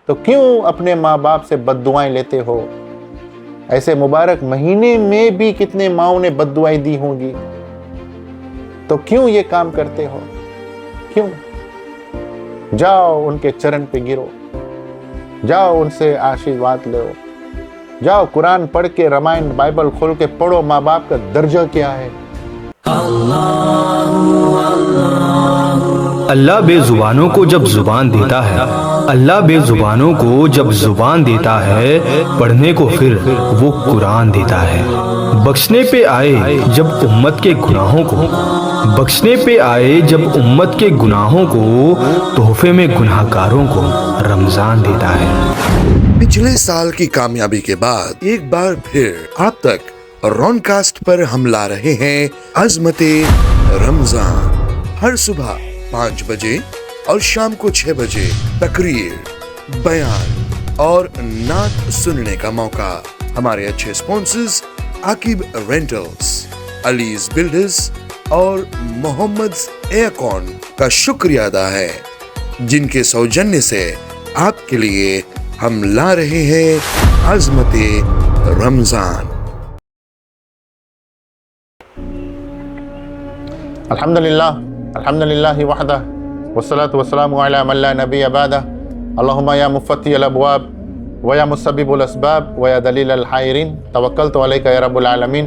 تو کیوں اپنے ماں باپ سے بد دعائیں لیتے ہو؟ ایسے مبارک مہینے میں بھی کتنے ماؤں نے بد دعائیں دی ہوں گی، تو کیوں یہ کام کرتے ہو؟ کیوں؟ جاؤ ان کے چرن پہ گرو، جاؤ ان سے آشیرواد لو، جاؤ قرآن پڑھ کے، رامائن بائبل کھول کے پڑھو، ماں باپ کا درجہ کیا ہے۔ اللہ بے زبانوں کو جب زبان دیتا ہے، اللہ بے زبانوں کو جب زبان دیتا ہے، پڑھنے کو پھر وہ قرآن دیتا ہے۔ بخشنے پہ آئے جب امت کے گناہوں کو، بخشنے پہ آئے جب امت کے گناہوں کو، تحفے میں گناہ گاروں کو رمضان دیتا ہے۔ پچھلے سال کی کامیابی کے بعد ایک بار پھر آپ تک رون کاسٹ پر ہم لا رہے ہیں عظمت رمضان۔ ہر صبح 5 بجے اور شام کو 6 بجے تقریر، بیان اور نعت سننے کا موقع۔ ہمارے اچھے سپانسرز عاقب رینٹلز، علیز بلڈرز اور محمد ایکون کا شکریہ ادا ہے، جن کے سوجنیہ سے آپ کے لیے ہم لا رہے ہیں عظمت رمضان۔ الحمدللہ الحمدللہ وحدہ والصلاة والسلام علی من لا نبی بعدہ، اللہم یا مفتح الابواب ویا مسبب الاسباب ویا دلیل الحائرین، توکلت علیک یا رب العالمین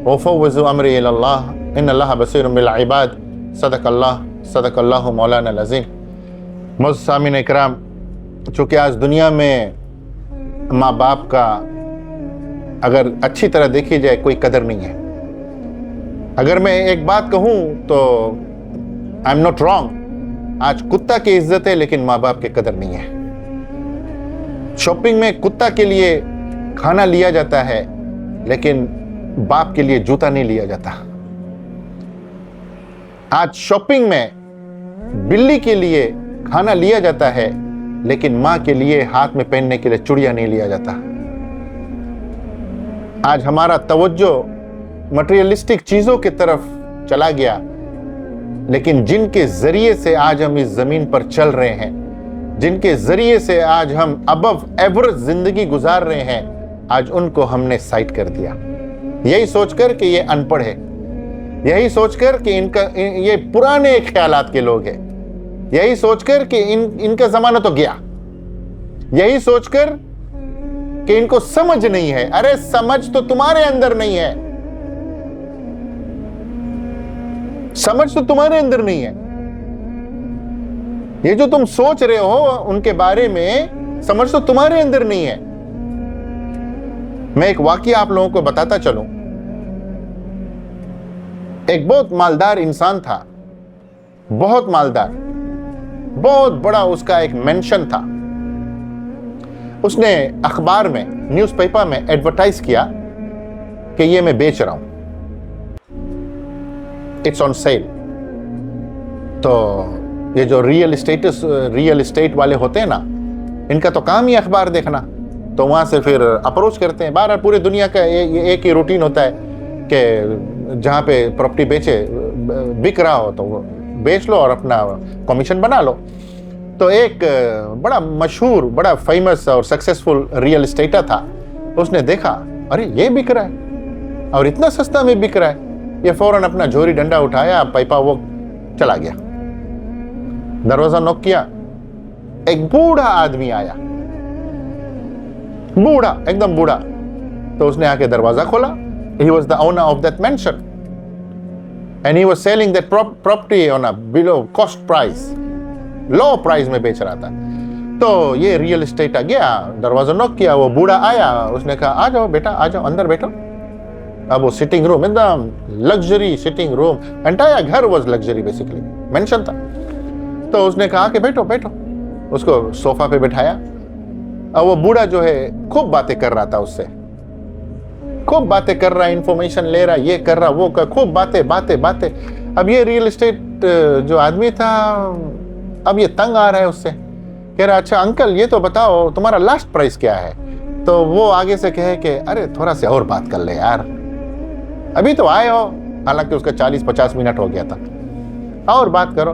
وفوض امری الی اللہ، ان اللہ بصیر بالعباد، صدق اللہ مولانا العظیم۔ معزز سامعین اکرام، چونکہ آج دنیا میں ماں باپ کا اگر اچھی طرح دیکھی جائے کوئی قدر نہیں ہے۔ اگر میں ایک بات کہوں تو آئی ایم ناٹ رانگ، آج کتا کی عزت ہے لیکن ماں باپ کی قدر نہیں ہے۔ شاپنگ میں کتا کے لیے کھانا لیا جاتا ہے لیکن باپ کے لیے جوتا نہیں لیا جاتا۔ آج شاپنگ میں بلی کے لیے کھانا لیا جاتا ہے لیکن ماں کے لیے ہاتھ میں پہننے کے لیے چڑیا نہیں لیا جاتا۔ آج ہمارا توجہ مٹیریلسٹک چیزوں کی طرف چلا گیا، لیکن جن کے ذریعے سے آج ہم اس زمین پر چل رہے ہیں، جن کے ذریعے سے آج ہم ابو ایوریج زندگی گزار رہے ہیں، آج ان کو ہم نے سائٹ کر دیا، یہی سوچ کر کہ یہ ان پڑھ ہے، یہی سوچ کر کہ یہ پرانے خیالات کے لوگ ہیں، یہی سوچ کر کہ ان کا زمانہ تو گیا، یہی سوچ کر کہ ان کو سمجھ نہیں ہے۔ ارے سمجھ تو تمہارے اندر نہیں ہے، سمجھ تو تمہارے اندر نہیں ہے۔ یہ جو تم سوچ رہے ہو ان کے بارے میں، سمجھ تو تمہارے اندر نہیں ہے۔ میں ایک واقعہ آپ لوگوں کو بتاتا چلوں۔ ایک بہت مالدار انسان تھا، بہت مالدار، بہت بڑا اس کا ایک مینشن تھا۔ اس نے اخبار میں، نیوز پیپر میں ایڈورٹائز کیا کہ یہ میں بیچ رہا ہوں، اٹس آن سیل۔ تو یہ جو ریئل اسٹیٹ والے ہوتے ہیں نا، ان کا تو کام ہی اخبار دیکھنا، تو وہاں سے پھر اپروچ کرتے ہیں۔ بہرحال پورے دنیا کا ایک ہی روٹین ہوتا ہے کہ جہاں پہ پراپرٹی بک رہا ہو تو وہ بیچ لو اور اپنا کمیشن بنا لو۔ تو ایک بڑا مشہور، بڑا فیمس اور سکسیسفل ریئل اسٹیٹر تھا، اس نے دیکھا ارے یہ بک رہا ہے اور اتنا سستا میں بک رہا ہے، یہ فوراً اپنا جھوری ڈنڈا اٹھایا، پیپا وہ چلا گیا۔ دروازہ نوک کیا، ایک بوڑھا آدمی آیا، بوڑھا، ایک دم بوڑھا۔ تو اس نے آ کے دروازہ کھولا۔ He was the owner of that mansion and he was selling that property on a below cost price, low price میں بیچ رہا تھا۔ تو یہ ریئل اسٹیٹ آ گیا، دروازہ نوک کیا، وہ بوڑھا آیا، اس نے کہا آ جاؤ بیٹا، آ جاؤ اندر بیٹھو۔ اب وہ سٹنگ روم، ایک دم لگژری سٹنگ روم، انٹائر گھر واز لگژری، بیسیکلی مینشن تھا۔ تو اس نے کہا کہ بیٹھو بیٹھو، اس کو صوفہ پہ بٹھایا، اور وہ بوڑھا جو ہے خوب باتیں کر رہا تھا اس سے، خوب باتیں کر رہا، انفارمیشن لے رہا، یہ کر رہا، وہ کر، خوب باتیں باتیں باتیں۔ اب یہ ریئل اسٹیٹ جو آدمی تھا، اب یہ تنگ آ رہا ہے اس سے، کہہ رہا اچھا انکل یہ تو بتاؤ تمہارا لاسٹ پرائس کیا ہے؟ تو وہ آگے سے کہے کہ ارے تھوڑا سے اور بات کر لے یار، ابھی تو آئے ہو، حالانکہ اس کا 40-50 منٹ ہو گیا تھا، اور بات کرو۔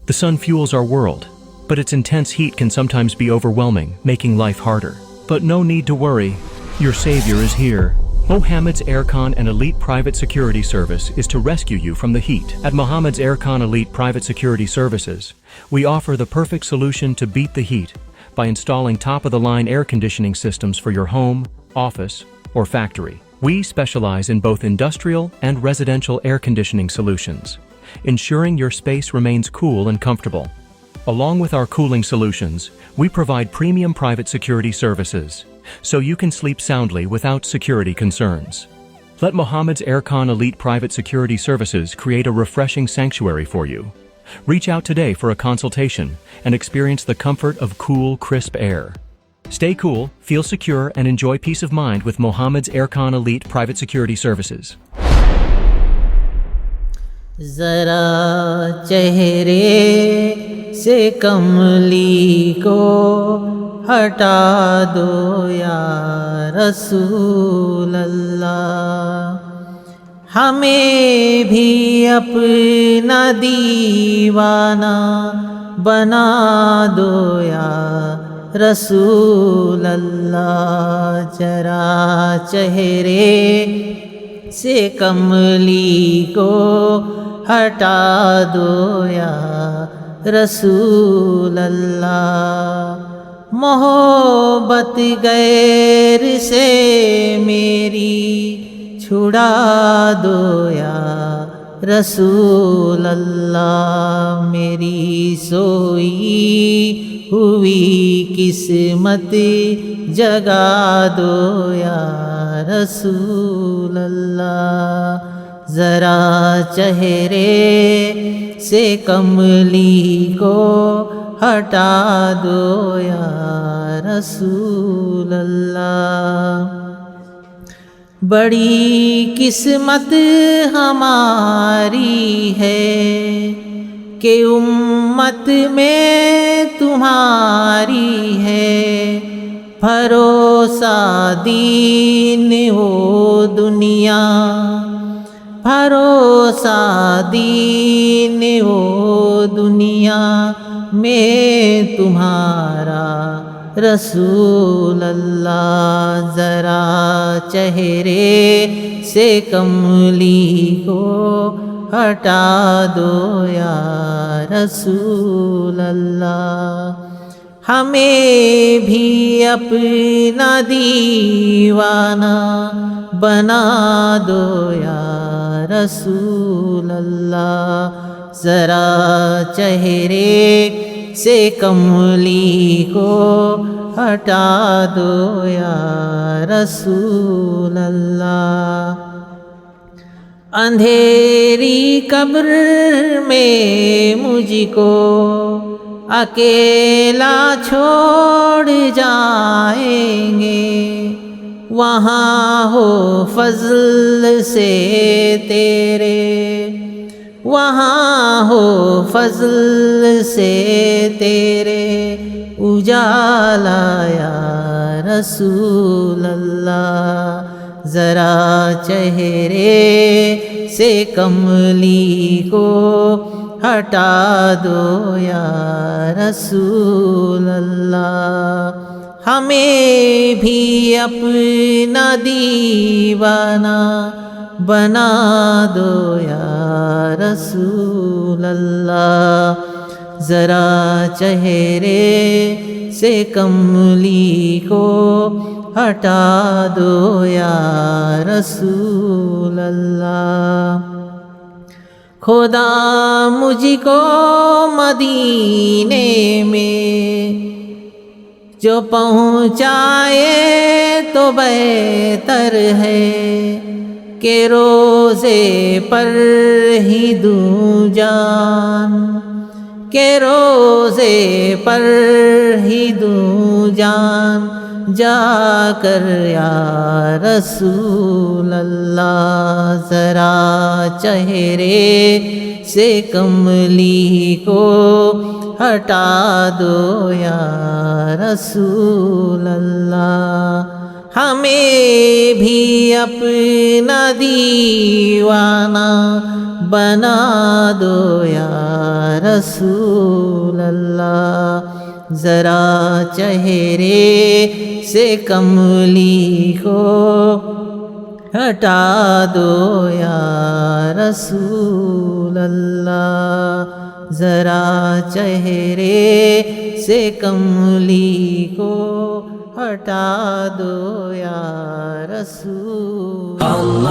The sun fuels our world, but its intense heat can sometimes be overwhelming, making life harder. But no need to worry, your savior is here. Mohammed's Aircon and Elite Private Security Service is to rescue you from the heat. At Mohammed's Aircon Elite Private Security Services, we offer the perfect solution to beat the heat by installing top-of-the-line air conditioning systems for your home, office, or factory. We specialize in both industrial and residential air conditioning solutions, ensuring your space remains cool and comfortable. Along with our cooling solutions, we provide premium private security services, so you can sleep soundly without security concerns. Let Mohammed's Aircon Elite Private Security Services create a refreshing sanctuary for you. Reach out today for a consultation and experience the comfort of cool, crisp air. Stay cool, feel secure, and enjoy peace of mind with Mohammed's Aircon Elite Private Security Services. ذرا چہرے سے کملی کو ہٹا دو یا رسول اللہ، ہمیں بھی اپنا دیوانہ بنا دو یا رسول اللہ، ذرا چہرے سے کملی کو ہٹا دو یا رسول اللہ، محبت غیر سے میری چھڑا دو یا رسول اللہ، میری سوئی ہوئی قسمت جگا دو یا رسول اللہ، ذرا چہرے سے کملی کو ہٹا دو یا رسول اللہ، بڑی قسمت ہماری ہے کہ امت میں تمہاری ہے، بھروسہ دین و دنیا، بھروسہ دین و دنیا میں تمہارا رسول اللہ، ذرا چہرے سے کملی کو ہٹا دو یا رسول اللہ، ہمیں بھی اپنا دیوانہ بنا دو یا رسول اللہ، ذرا چہرے سے کملی کو ہٹا دو یا رسول اللہ، اندھیری قبر میں مجھ کو اکیلا چھوڑ جائیں گے، وہاں ہو فضل سے تیرے، وہاں ہو فضل سے تیرے اجالا یا رسول اللہ، ذرا چہرے سے کملی کو ہٹا دو یا رسول اللہ، ہمیں بھی اپنا دیوانہ بنا دو یا رسول اللہ، ذرا چہرے سے کملی کو ہٹا دو یا رسول اللہ، خدا مجھ کو مدینے میں جو پہنچائے تو بہتر ہے کہ روزے پر ہی دوں جان، کہ روزے پر ہی دوں جان، جا کر یا رسول اللہ، ذرا چہرے سے کملی کو ہٹا دو یا رسول اللہ، ہمیں بھی اپنا دیوانہ بنا دو یا رسول اللہ، ذرا چہرے سے کملی کو ہٹا دو یا رسول اللہ، ذرا چہرے سے کملی کو ہٹا دو یا رسول اللہ۔